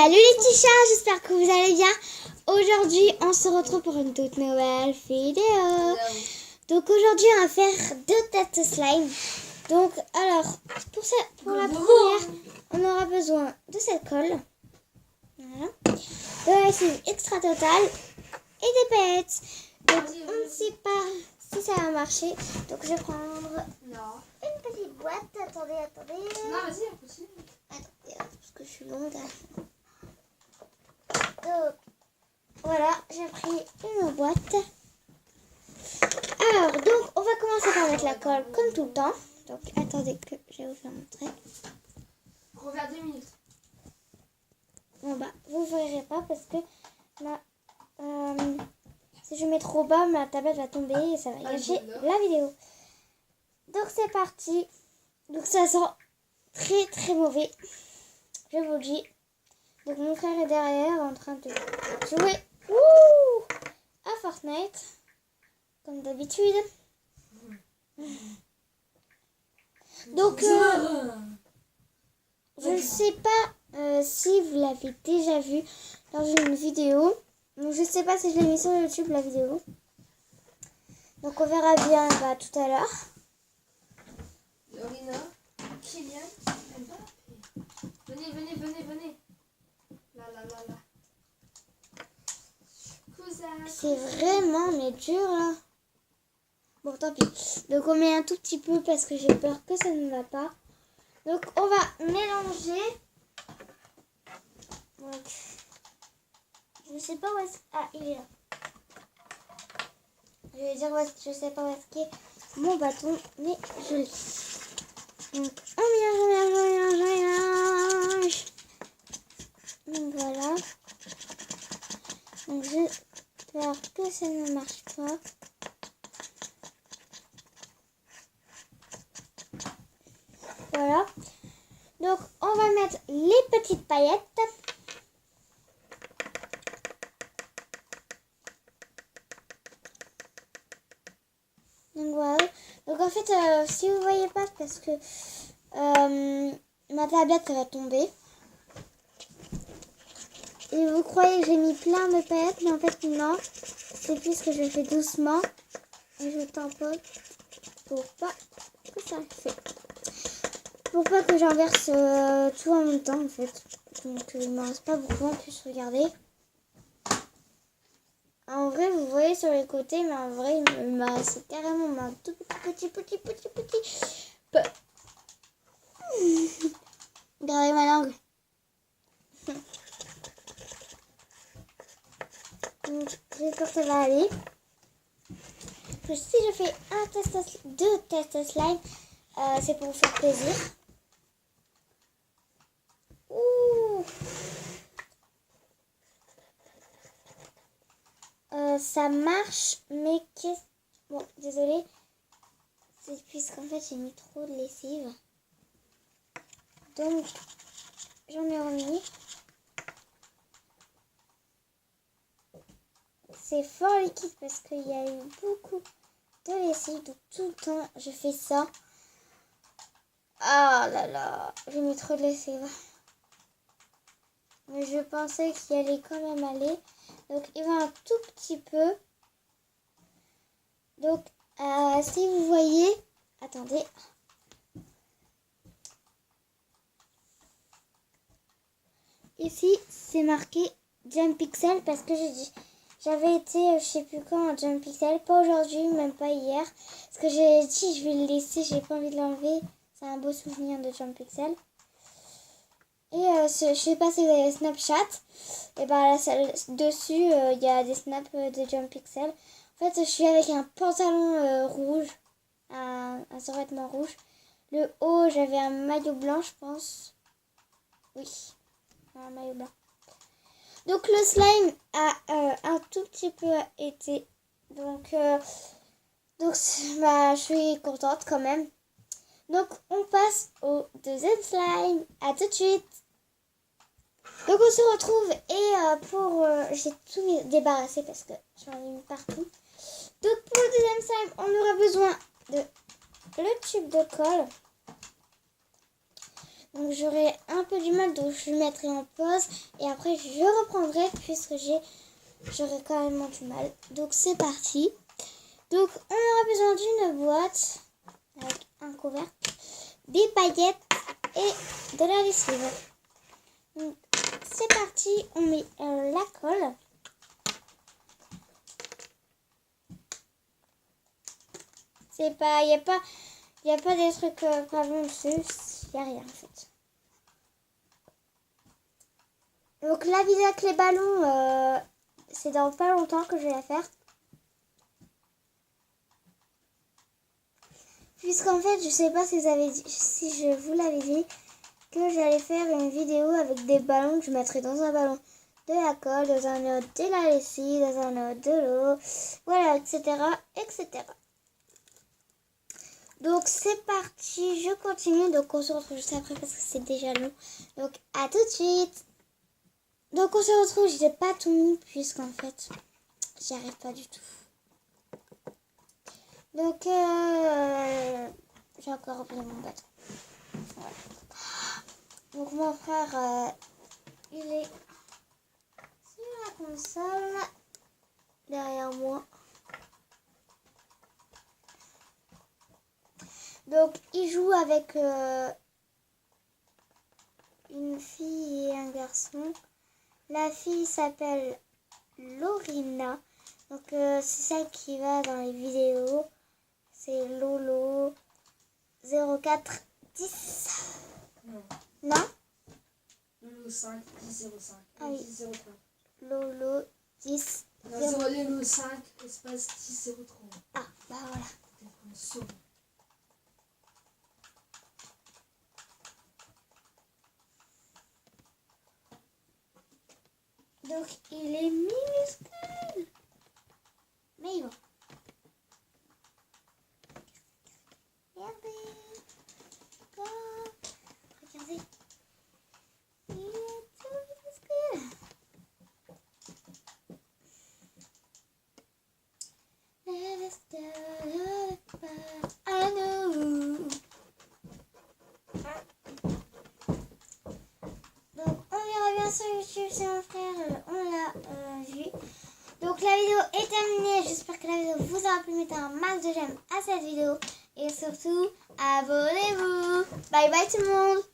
Salut les petits chats, j'espère que vous allez bien. Aujourd'hui, on se retrouve pour une toute nouvelle vidéo. Donc aujourd'hui, on va faire 2 tests slime. Donc alors, pour la première, on aura besoin de cette colle. Voilà. De la lessive extra totale et des paillettes. Donc on ne sait pas si ça va marcher. Donc je vais prendre une petite boîte. Attendez. Non, vas-y, continue. Attendez, parce que je suis longue. Donc, voilà, j'ai pris une boîte. Alors, donc, on va commencer par mettre la colle comme tout le temps. Donc, attendez que je vais vous faire montrer. Reviens 2 minutes. Bon, bah, vous ne verrez pas parce que si je mets trop bas, ma tablette va tomber et ça va gâcher la vidéo. Donc, c'est parti. Donc, ça sent très, très mauvais. Je vous le dis. Donc, mon frère est derrière en train de jouer à Fortnite. Comme d'habitude. Donc, je ne sais pas si vous l'avez déjà vu dans une vidéo. Donc, je ne sais pas si je l'ai mis sur YouTube, la vidéo. Donc, on verra bien tout à l'heure. Lorina, Kylian, Mbappé. Venez. Là. Cousin. C'est vraiment mais dur là. Bon, tant pis. Donc, on met un tout petit peu parce que j'ai peur que ça ne va pas. Donc, on va mélanger. Donc, je sais pas où est-ce... Ah, il est là. Je vais dire je sais pas où est-ce qu'est mon bâton, mais je l'ai. Donc, on mélange. Donc, voilà. Donc, j'espère que ça ne marche pas. Voilà. Donc, on va mettre les petites paillettes. Donc, voilà. Donc, en fait, si vous voyez pas, parce que ma tablette, ça va tomber. Et vous croyez que j'ai mis plein de paillettes, mais en fait, non. C'est plus que je fais doucement. Et je tamponne pour pas que ça fait. Pour pas que j'en verse tout en même temps, en fait. Donc, il ne me reste pas beaucoup. En plus, regardez. En vrai, vous voyez sur les côtés, mais en vrai, c'est carrément ma tout petit peu. Regardez ma langue. Donc, j'espère que ça va aller. Que si je fais 2 tests slime, c'est pour vous faire plaisir. Ouh. Ça marche, mais qu'est-ce... Bon, désolée. C'est puisqu'en fait, j'ai mis trop de lessive. Donc, j'en ai remis. C'est fort liquide parce qu'il y a eu beaucoup de lessive. Donc, tout le temps, je fais ça. Ah là là, j'ai mis trop de lessive. Mais je pensais qu'il allait quand même aller. Donc, il va un tout petit peu. Donc, si vous voyez... Attendez. Ici, c'est marqué Jump Pixel parce que j'avais été, je sais plus quand, en Jump Pixel. Pas aujourd'hui, même pas hier. Parce que j'ai dit, je vais le laisser, j'ai pas envie de l'enlever. C'est un beau souvenir de Jump Pixel. Et je sais pas si vous avez Snapchat. Et bah dessus, il y a des snaps de Jump Pixel. En fait, je suis avec un pantalon rouge, un survêtement rouge. Le haut, j'avais un maillot blanc, je pense. Oui, un maillot blanc. Donc, le slime a un tout petit peu été. Donc je suis contente quand même. Donc, on passe au deuxième slime. À tout de suite. Donc, on se retrouve et j'ai tout débarrassé parce que j'en ai mis partout. Donc, pour le deuxième slime, on aura besoin de le tube de colle. Donc j'aurai un peu du mal, donc je le mettrai en pause. Et après je reprendrai puisque j'aurai quand même du mal. Donc c'est parti. Donc on aura besoin d'une boîte avec un couvercle, des paillettes et de la lessive. Donc c'est parti, on met la colle. C'est pas, y a pas des trucs pas bons dessus, y a rien en fait. Donc la vidéo avec les ballons, c'est dans pas longtemps que je vais la faire. Puisqu'en fait, je sais pas si je vous l'avais dit, que j'allais faire une vidéo avec des ballons que je mettrais dans un ballon de la colle, dans un autre de la lessive, dans un autre de l'eau, voilà, etc., etc. Donc c'est parti, je continue, donc on se retrouve juste après parce que c'est déjà long. Donc à tout de suite. Donc on se retrouve, j'ai pas tout mis puisqu'en fait, j'y arrive pas du tout. Donc j'ai encore oublié mon bâton. Voilà. Donc mon frère, il est sur la console, derrière moi. Donc il joue avec une fille et un garçon. La fille s'appelle Lorina. Donc c'est celle qui va dans les vidéos. C'est Lolo 0410. Non. Non? Lolo 5, 10, 05. Ah oui. 10, 03. Lolo 10. Non, 0, Lolo 5, espace 10, 03. Ah, bah voilà. Peut-être qu'on sauve. Donc il est minuscule. Mais il va. Regardez. Oh, regardez. Il est tout minuscule. Never stop, I know. Donc on verra bien sur YouTube, c'est mon frère, on l'a vu. Donc la vidéo est terminée, j'espère que la vidéo vous aura plu, mettez un max de j'aime à cette vidéo. Et surtout, abonnez-vous. Bye bye tout le monde.